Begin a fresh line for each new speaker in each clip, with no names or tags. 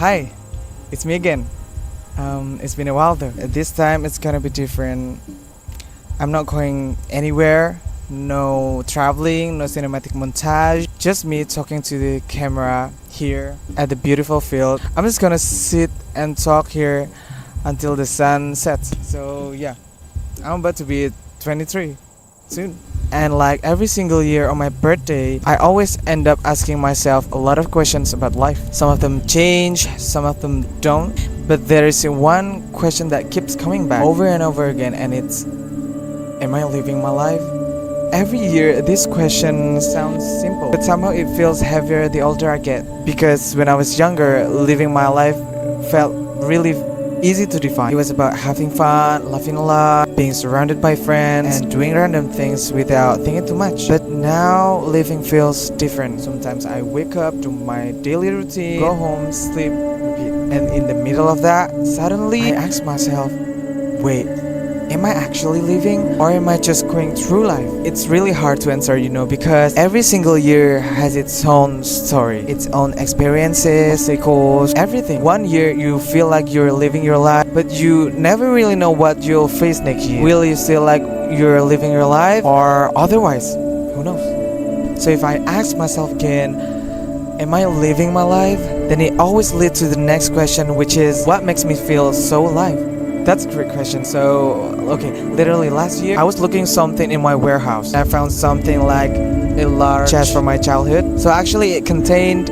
Hi, it's me again. It's been a while though. This time it's gonna be different. I'm not going anywhere, no traveling, no cinematic montage, just me talking to the camera here at the beautiful field. I'm just gonna sit and talk here until the sun sets. So, yeah, I'm about to be 23 soon. And like every single year on my birthday, I always end up asking myself a lot of questions about life. Some of them change, some of them don't. But there is one question that keeps coming back over and over again, and it's, am I living my life? Every year, this question sounds simple, but somehow it feels heavier the older I get. Because when I was younger, living my life felt really easy to define. It was about having fun, laughing a lot, being surrounded by friends, and doing random things without thinking too much. But now, living feels different. Sometimes I wake up to my daily routine, go home, sleep, repeat. And in the middle of that, suddenly I ask myself, wait, am I actually living or am I just going through life? It's really hard to answer, because every single year has its own story, its own experiences, obstacles, everything. One year you feel like you're living your life, but you never really know what you'll face next year. Will you feel like you're living your life or otherwise? Who knows? So if I ask myself again, am I living my life? Then it always leads to the next question, which is, what makes me feel so alive? That's a great question. So, literally last year, I was looking something in my warehouse. I found something like a large chest from my childhood. So actually, it contained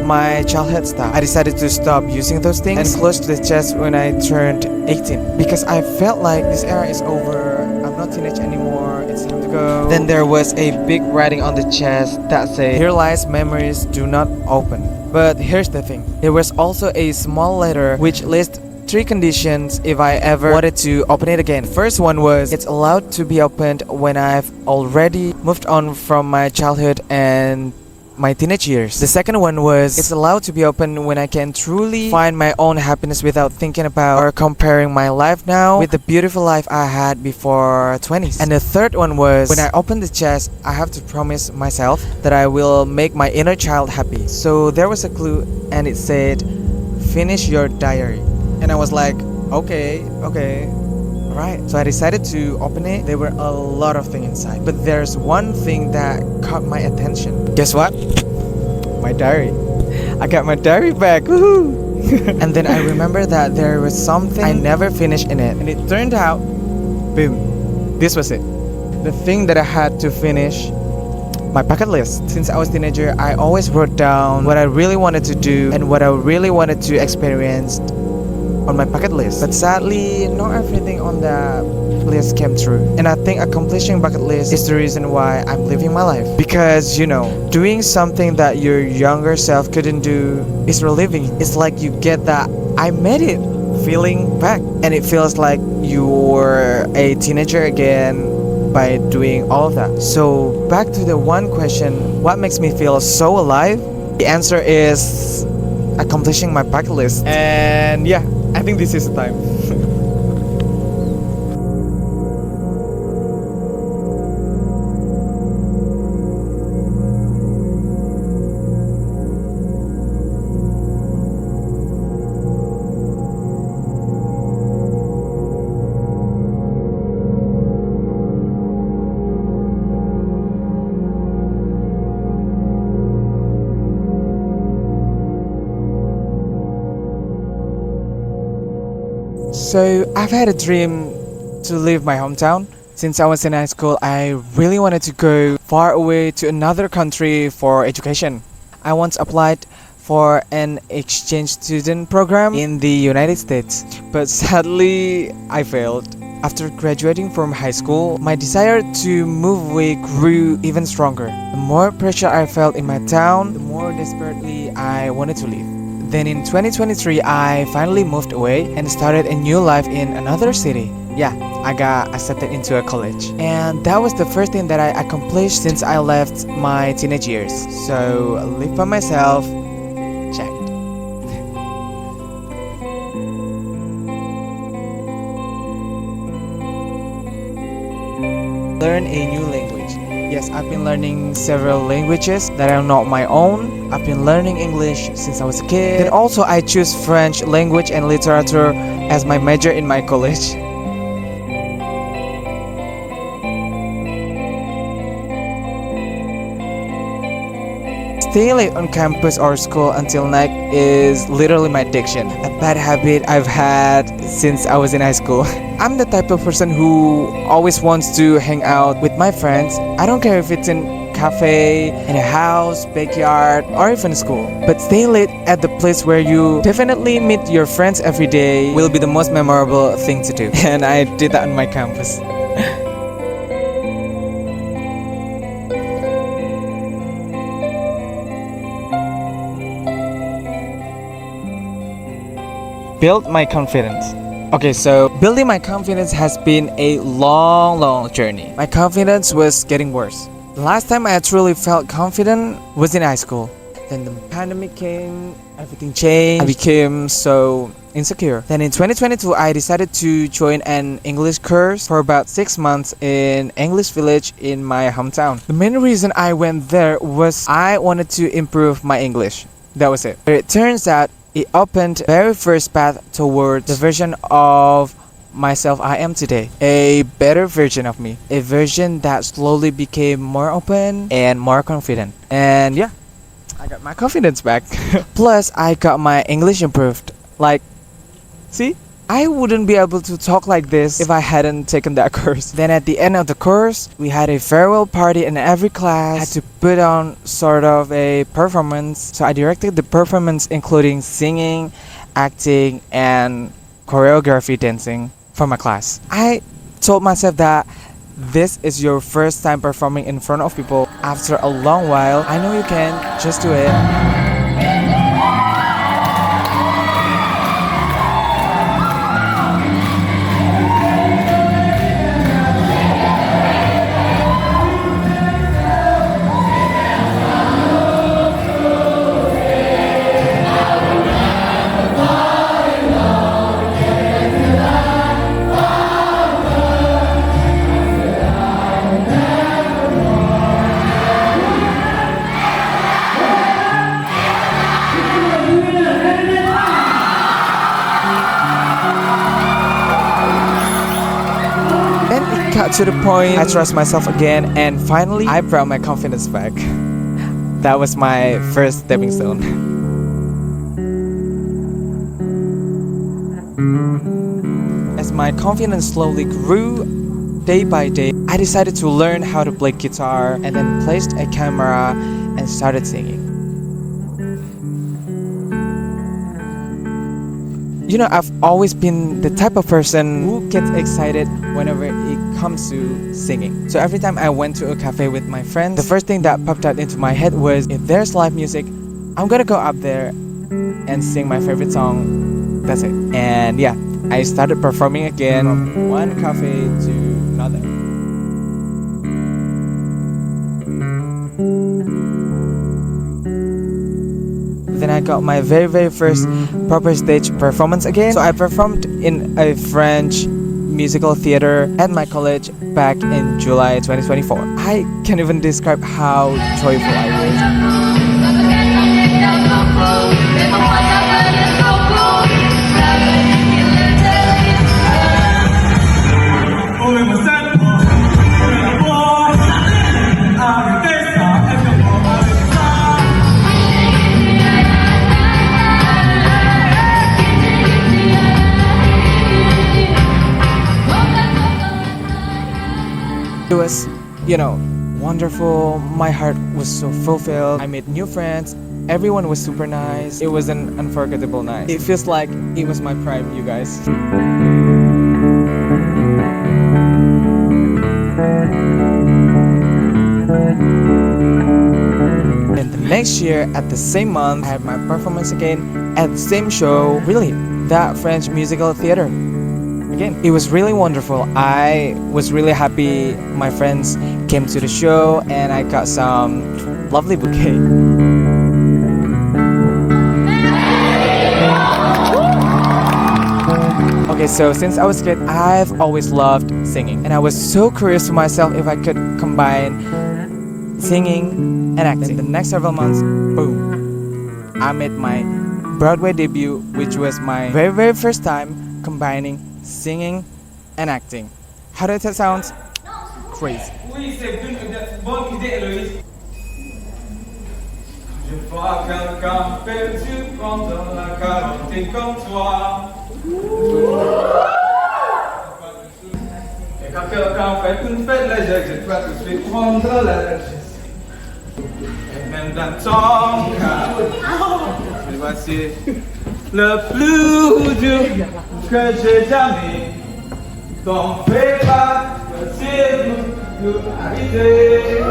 my childhood stuff. I decided to stop using those things and close the chest when I turned 18 because I felt like this era is over. I'm not teenage anymore. It's time to go. Then there was a big writing on the chest that said, "Here lies memories. Do not open." But here's the thing. There was also a small letter which lists 3 conditions if I ever wanted to open it again. First one was, it's allowed to be opened when I've already moved on from my childhood and my teenage years. The second one was, it's allowed to be open when I can truly find my own happiness without thinking about or comparing my life now with the beautiful life I had before 20s. And the third one was, when I open the chest, I have to promise myself that I will make my inner child happy. So there was a clue and it said, finish your diary. And I was like, okay, right. So I decided to open it. There were a lot of things inside, but there's one thing that caught my attention. Guess what? My diary. I got my diary back. Woohoo! And then I remember that there was something I never finished in it, and it turned out, boom, this was it. The thing that I had to finish. My bucket list. Since I was a teenager, I always wrote down what I really wanted to do and what I really wanted to experience on my bucket list. But sadly, not everything on that list came true. And I think accomplishing bucket list is the reason why I'm living my life. Because, doing something that your younger self couldn't do is relieving. It's like you get that I made it feeling back. And it feels like you're a teenager again by doing all of that. So back to the one question, what makes me feel so alive? The answer is accomplishing my bucket list. And yeah, I think this is the time. So I've had a dream to leave my hometown. Since I was in high school, I really wanted to go far away to another country for education. I once applied for an exchange student program in the United States, but sadly I failed. After graduating from high school, my desire to move away grew even stronger. The more pressure I felt in my town, the more desperately I wanted to leave. Then in 2023, I finally moved away and started a new life in another city. Yeah, I got accepted into a college. And that was the first thing that I accomplished since I left my teenage years. So, live by myself, check. Learn a new language. Yes, I've been learning several languages that are not my own. I've been learning English since I was a kid. Then also I choose French language and literature as my major in my college. Staying late on campus or school until night is literally my addiction. A bad habit I've had since I was in high school. I'm the type of person who always wants to hang out with my friends. I don't care if it's in cafe, in a house, backyard, or even school. But staying late at the place where you definitely meet your friends every day will be the most memorable thing to do. And I did that on my campus. Build my confidence. Okay, so building my confidence has been a long journey. My confidence was getting worse. The last time I truly felt confident was in high school. Then the pandemic came, everything changed. I became so insecure. Then in 2022, I decided to join an English course for about 6 months in English Village in my hometown. The main reason I went there was I wanted to improve my English. That was it. But it turns out it opened the very first path towards the version of myself I am today. A better version of me. A version that slowly became more open and more confident. And yeah, I got my confidence back. Plus, I got my English improved. Like, see? I wouldn't be able to talk like this if I hadn't taken that course. Then at the end of the course, we had a farewell party and every class had to put on sort of a performance. So I directed the performance including singing, acting, and choreography dancing for my class. I told myself that this is your first time performing in front of people after a long while. I know you can, just do it. Got to the point, I trust myself again, and finally I brought my confidence back. That was my first stepping stone. As my confidence slowly grew, day by day, I decided to learn how to play guitar and then placed a camera and started singing. You know, I've always been the type of person who gets excited whenever it comes to singing. So every time I went to a cafe with my friends, the first thing that popped out into my head was, if there's live music, I'm gonna go up there and sing my favorite song. That's it. And yeah, I started performing again from one cafe to another. Then I got my very first proper stage performance again. So I performed in a French musical theater at my college back in July 2024. I can't even describe how joyful I was. It was, wonderful. My heart was so fulfilled. I made new friends. Everyone was super nice. It was an unforgettable night. It feels like it was my prime, you guys. And the next year, at the same month, I had my performance again at the same show. Really, that French musical theater. Again, it was really wonderful. I was really happy my friends came to the show and I got some lovely bouquet. Okay, so since I was a kid, I've always loved singing. And I was so curious to myself if I could combine singing, and acting. The next several months, boom, I made my Broadway debut, which was my very first time combining singing and acting. How does that sound? Crazy.
Oui, c'est une bonne idée, Héloïse. Je vois quelqu'un perdu pendant la quarantaine comme toi. Et quand quelqu'un fait une fête légère, je dois tout de suite prendre l'air. Et même dans ton cas, voici le plus dur que j'ai jamais. T'en fais pas, possible de m'arrêter.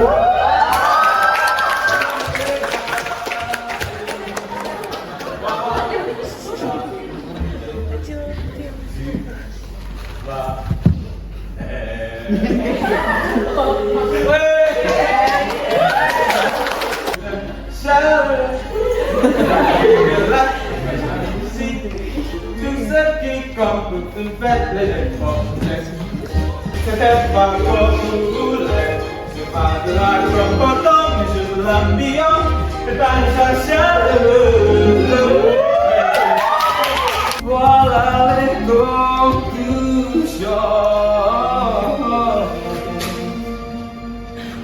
Tout ce qui compte pour une fête légèrement. C'était pas comme je voulais. C'est pas de la comportement, mais je l'ambiance. C'est pas une chaleureux. Voilà les conclusions.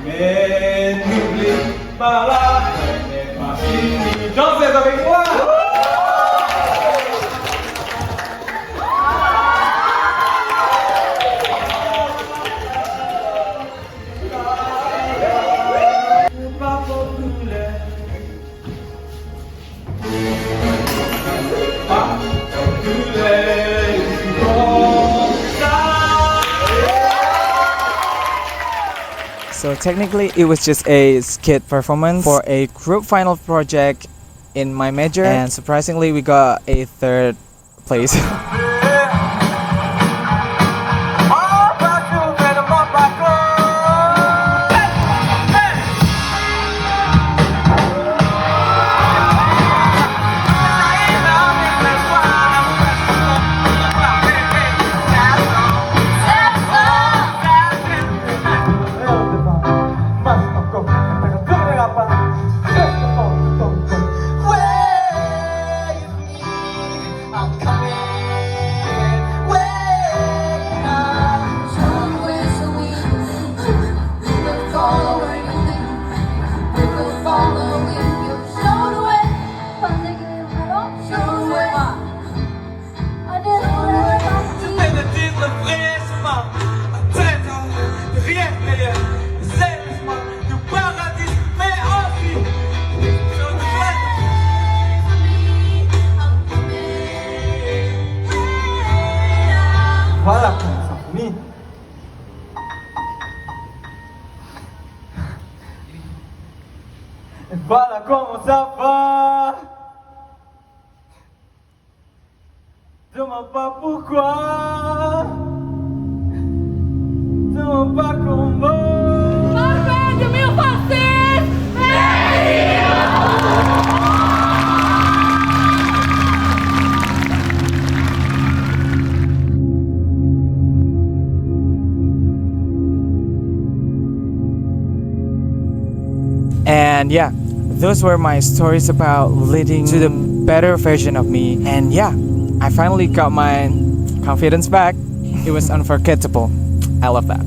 Mais n'oublie pas la fête n'est pas finie. Dansez avec moi.
So technically it was just a skit performance for a group final project in my major, and surprisingly we got a third place.
Voilà comment ça finit. Et voilà comment ça va. Demande pas pourquoi. Demande pas comment.
And yeah, those were my stories about leading to the better version of me. And yeah, I finally got my confidence back. It was unforgettable. I love that.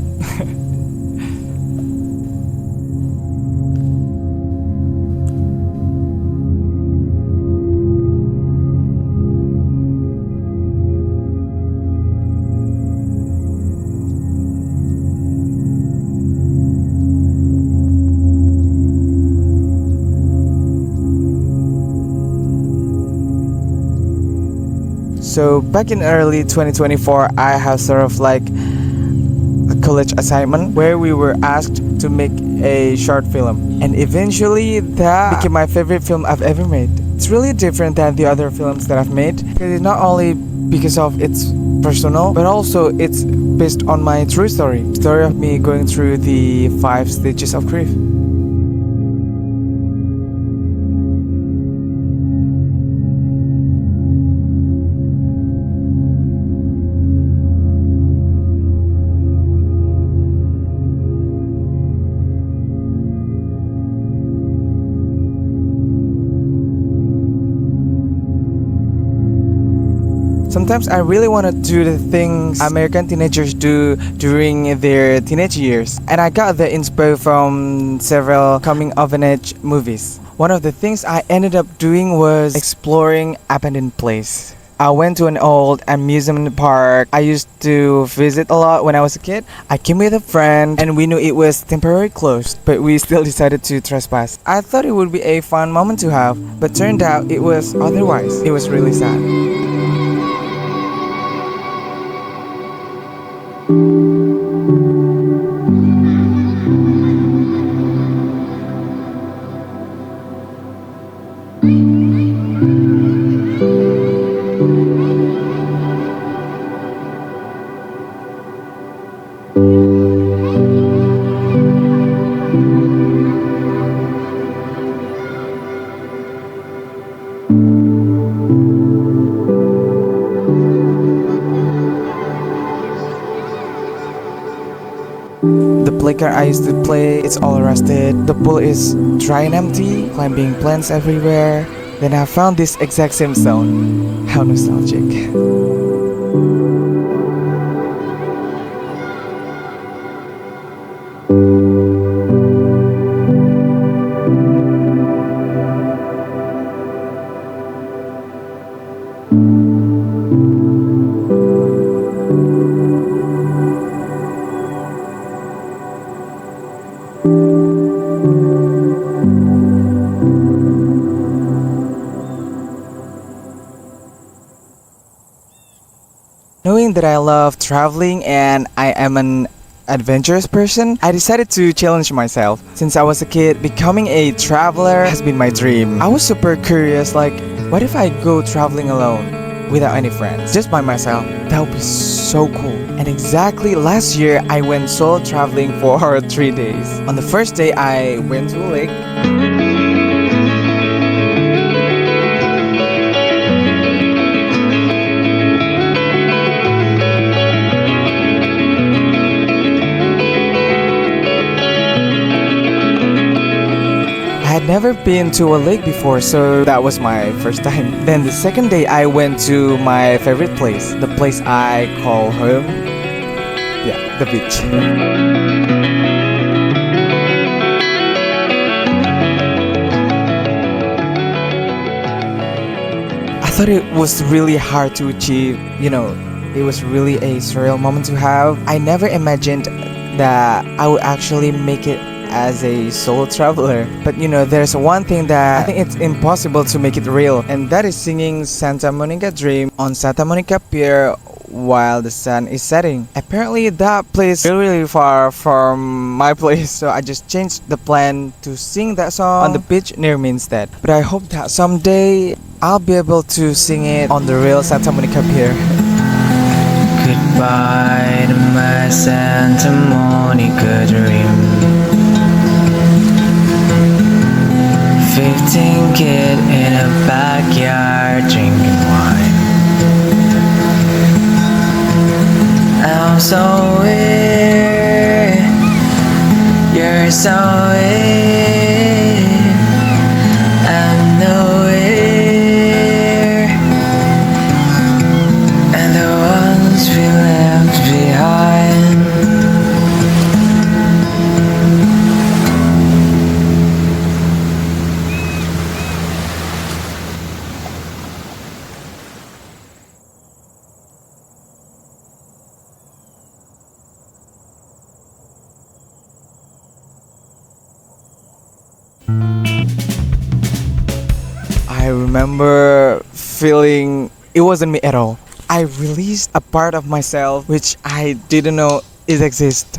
So back in early 2024, I have sort of like a college assignment where we were asked to make a short film, and eventually that became my favorite film I've ever made. It's really different than the other films that I've made, because it's not only because of its personal, but also it's based on my true story of me going through the 5 stages of grief. Sometimes I really want to do the things American teenagers do during their teenage years. And I got the inspo from several coming of age movies. One of the things I ended up doing was exploring abandoned place. I went to an old amusement park I used to visit a lot when I was a kid. I came with a friend and we knew it was temporarily closed, but we still decided to trespass. I thought it would be a fun moment to have, but turned out it was otherwise. It was really sad. The playground I used to play, it's all rusted. The pool is dry and empty, climbing plants everywhere. Then I found this exact same sound. How nostalgic. Knowing that I love traveling and I am an adventurous person, I decided to challenge myself. Since I was a kid, becoming a traveler has been my dream. I was super curious, like, what if I go traveling alone, without any friends, just by myself? That would be so cool. And exactly last year, I went solo traveling for 3 days. On the first day, I went to a lake. I had never been to a lake before, so that was my first time. Then the second day I went to my favorite place, the place I call home. Yeah, the beach. I thought it was really hard to achieve, it was really a surreal moment to have. I never imagined that I would actually make it as a solo traveler. But there's one thing that I think it's impossible to make it real, and that is singing Santa Monica Dream on Santa Monica Pier while the sun is setting. Apparently that place is really far from my place, so I just changed the plan to sing that song on the beach near me instead. But I hope that someday I'll be able to sing it on the real Santa Monica Pier.
Goodbye to my Santa Monica dream. 15 kid in a backyard drinking wine. I'm so weird, you're so weird, I'm nowhere, and the ones we left behind.
I remember feeling it wasn't me at all. I released a part of myself which I didn't know it exists.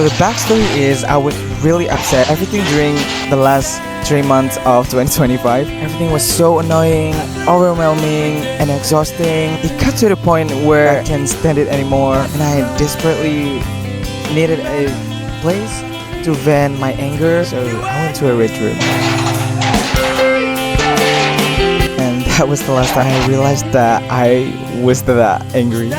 So the backstory is I was really upset. Everything during the last 3 months of 2025, everything was so annoying, overwhelming, and exhausting. It got to the point where I can't stand it anymore, and I desperately needed a place to vent my anger. So I went to a red room. And that was the last time I realized that I was that angry.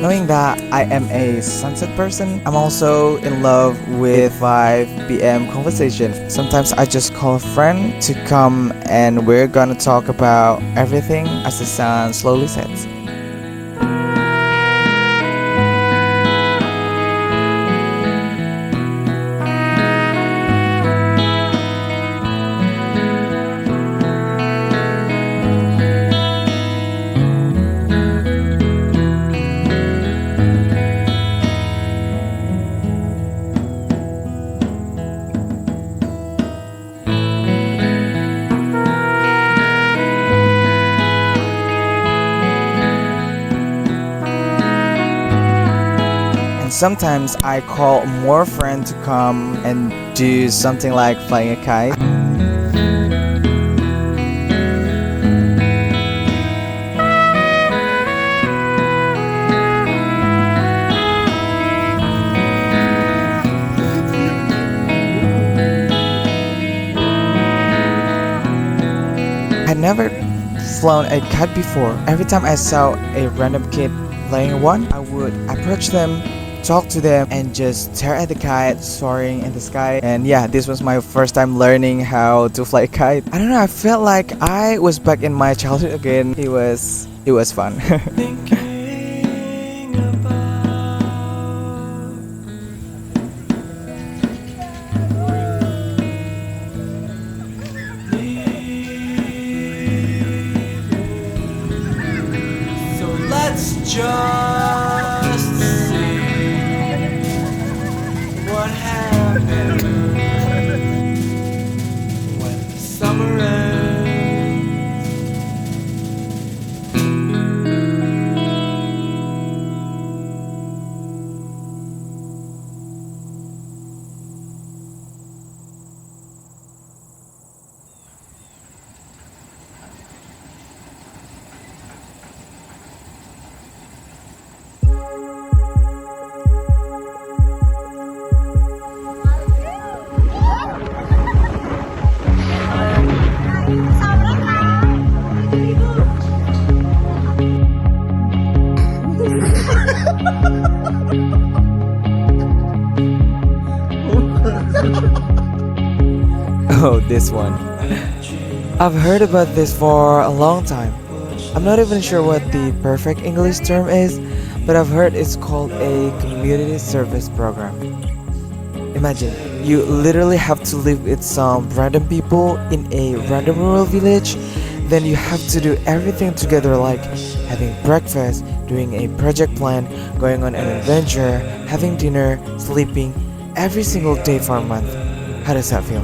Knowing that I am a sunset person, I'm also in love with 5 p.m. conversation. Sometimes I just call a friend to come and we're gonna talk about everything as the sun slowly sets. Sometimes I call more friends to come and do something like flying a kite. I'd never flown a kite before. Every time I saw a random kid flying one, I would approach them, talk to them, and just stare at the kite soaring in the sky. And yeah, this was my first time learning how to fly a kite. I don't know, I felt like I was back in my childhood again. It was fun.
So let's just see what happened when the summer ends.
Oh, this one. I've heard about this for a long time. I'm not even sure what the perfect English term is, but I've heard it's called a community service program. Imagine, you literally have to live with some random people in a random rural village, then you have to do everything together like having breakfast, doing a project plan, going on an adventure, having dinner, sleeping, every single day for a month. How does that feel?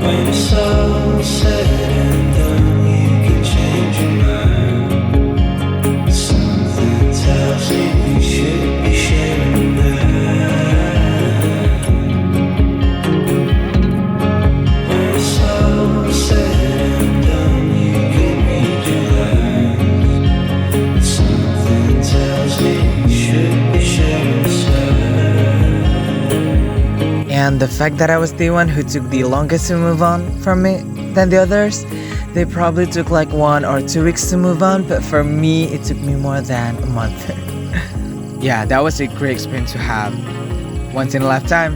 When it's all said and done, you can change your mind. Something tells me we should be sharing that. When it's all said and done, you can read your lines.
And the fact that I was the one who took the longest to move on from me than the others, they probably took like 1 or 2 weeks to move on, but for me, it took me more than a month. Yeah, that was a great experience to have. Once in a lifetime.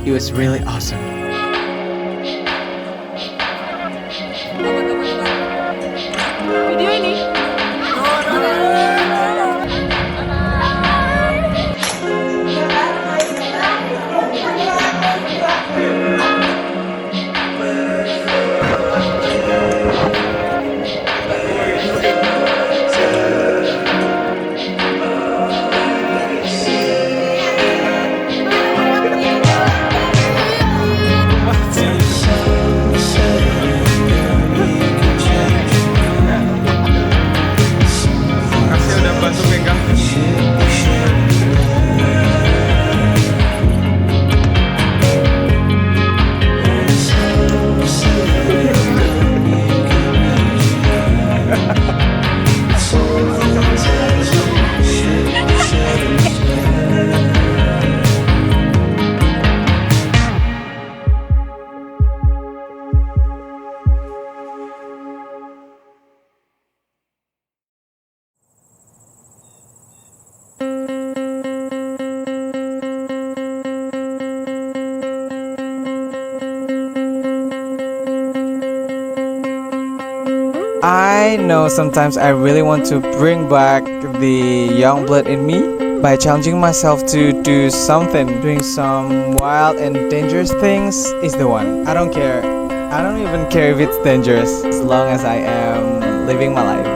It was really awesome.
Video ini.
Makasih udah bantu pegang.
I know sometimes I really want to bring back the young blood in me by challenging myself to do something. Doing some wild and dangerous things is the one. I don't care. I don't even care if it's dangerous as long as I am living my life.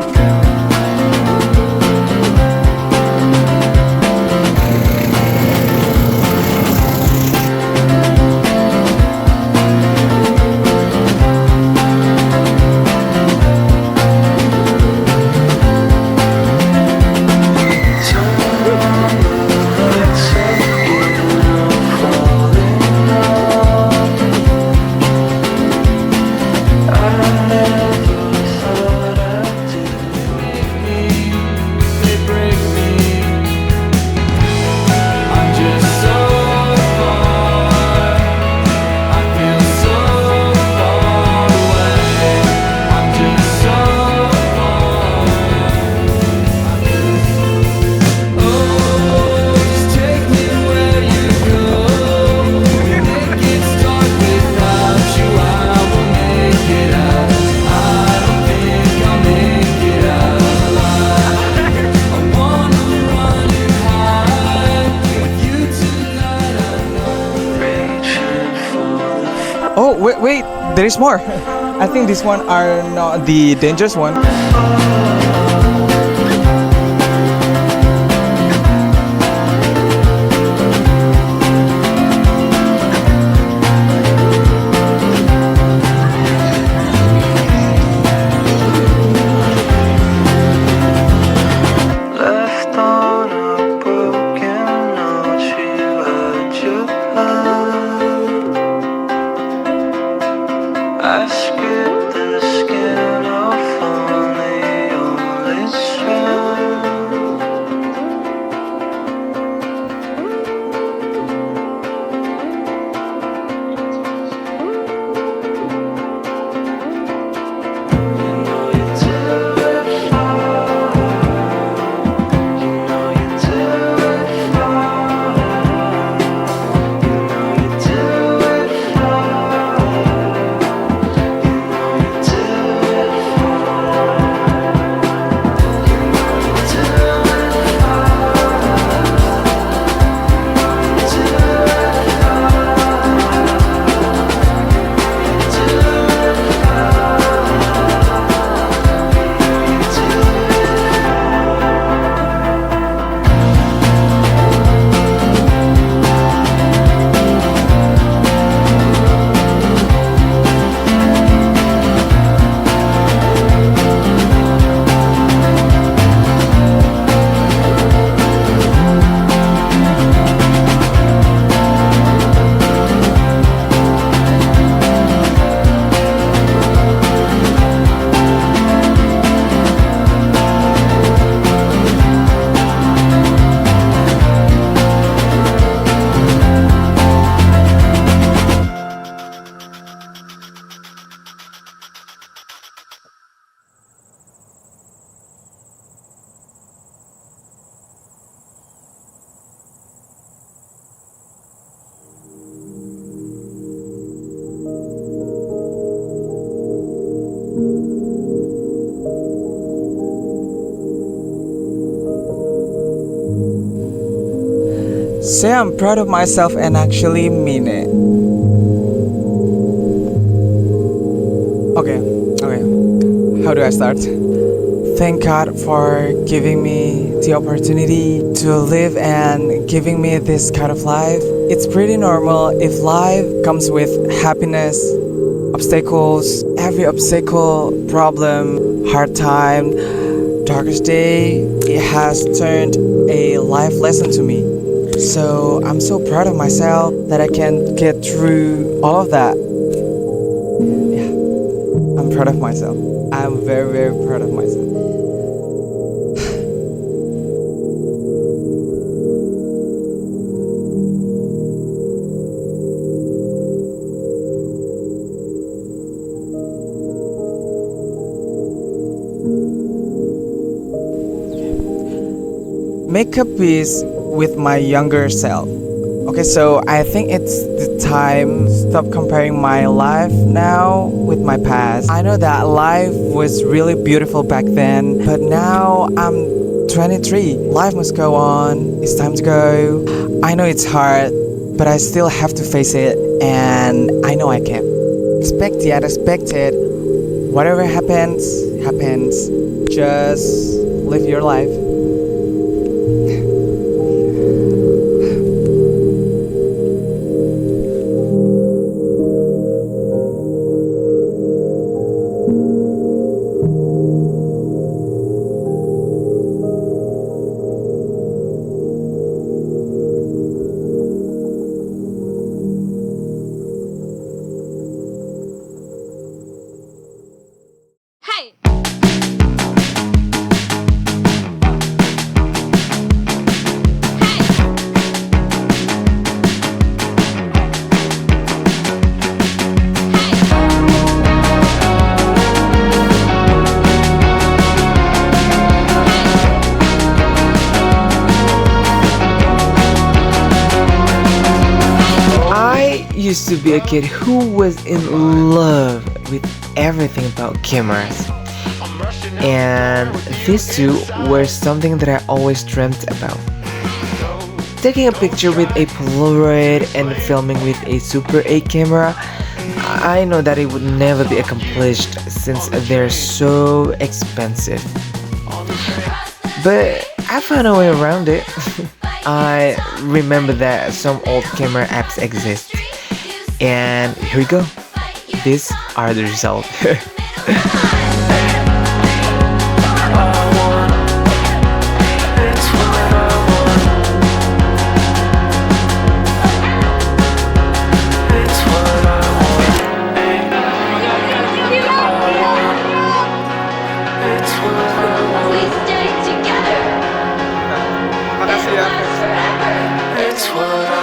Oh, wait, there is more. I think this one are not the dangerous one.
Left on a broken note, you had your love. I skipped the skin off on the
Say I'm proud of myself and actually mean it. Okay. How do I start? Thank God for giving me the opportunity to live and giving me this kind of life. It's pretty normal if life comes with happiness, obstacles, every obstacle, problem, hard time, darkest day, it has turned a life lesson to me. So I'm so proud of myself that I can get through all of that. Yeah, I'm proud of myself. I'm very, very proud of myself. Make a peace with my younger self. Okay, so I think it's the time to stop comparing my life now with my past. I know that life was really beautiful back then, but now I'm 23. Life must go on. It's time to go. I know it's hard, but I still have to face it, and I know I can. Expect the unexpected. Whatever happens, happens. Just live your life.
Hey!
I used to be a kid who was in love with everything about cameras. And these two were something that I always dreamt about. Taking a picture with a Polaroid and filming with a Super 8 camera, I know that it would never be accomplished since they're so expensive. But I found a way around it. I remember that some old camera apps exist. And here we go. These are the results.
We stay together.
Makasih ya.
It's what I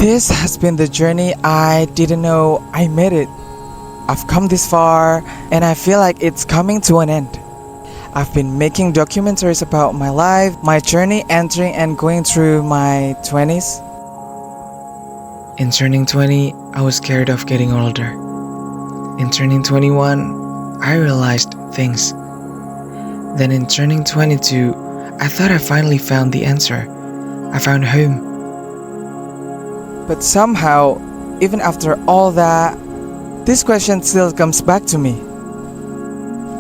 This has been the journey I didn't know I made it. I've come this far and I feel like it's coming to an end. I've been making documentaries about my life, my journey entering and going through my 20s. In turning 20, I was scared of getting older. In turning 21, I realized things. Then in turning 22, I thought I finally found the answer. I found home. But somehow, even after all that, This question still comes back to me.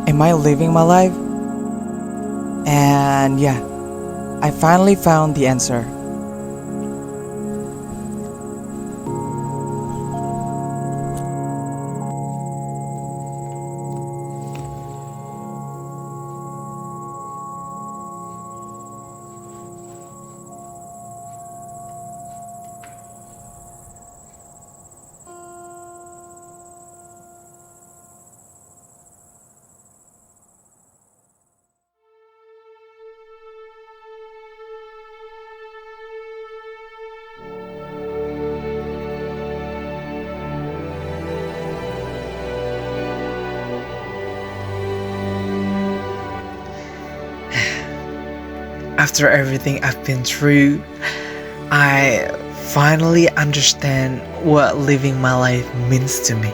Am I living my life? And yeah, I finally found the answer.
After everything I've been through, I finally understand what living my life means to me.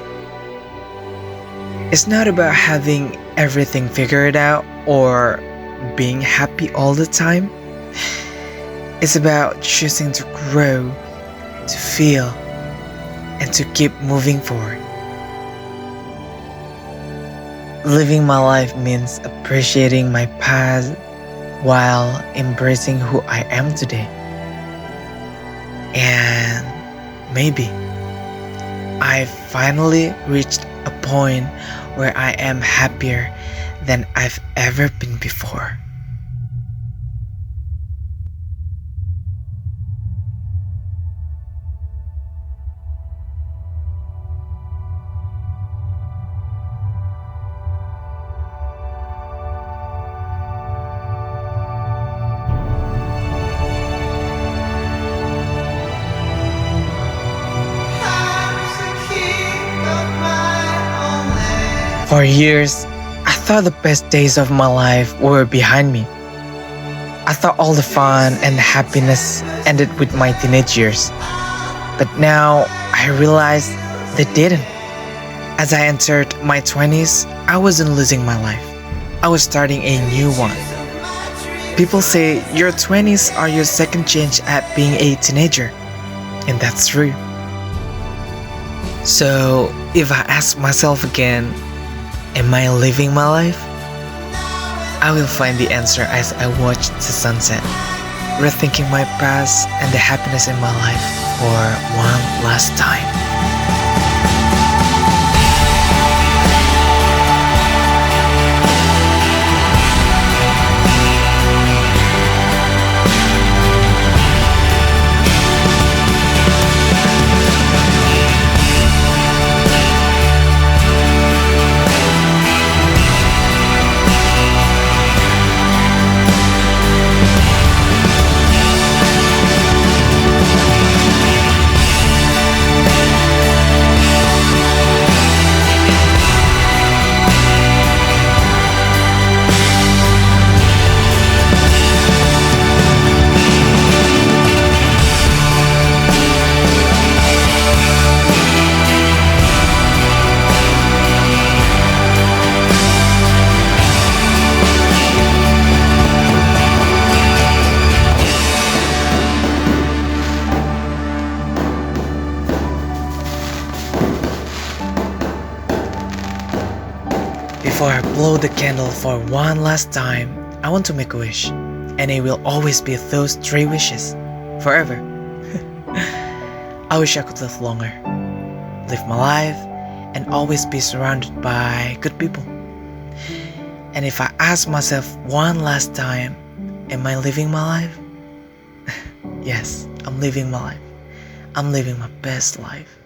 It's not about having everything figured out or being happy all the time. It's about choosing to grow, to feel, and to keep moving forward. Living my life means appreciating my past while embracing who I am today. And maybe I finally reached a point where I am happier than I've ever been before. For years, I thought the best days of my life were behind me. I thought all the fun and happiness ended with my teenage years. But now I realize they didn't. As I entered my 20s, I wasn't losing my life. I was starting a new one. People say your 20s are your second chance at being a teenager. And that's true. So if I ask myself again, am I living my life? I will find the answer as I watch the sunset, rethinking my past and the happiness in my life for one last time. Before I blow the candle for one last time, I want to make a wish, and it will always be those 3 wishes, forever. I wish I could live longer, live my life, and always be surrounded by good people. And if I ask myself one last time, am I living my life? Yes, I'm living my life. I'm living my best life.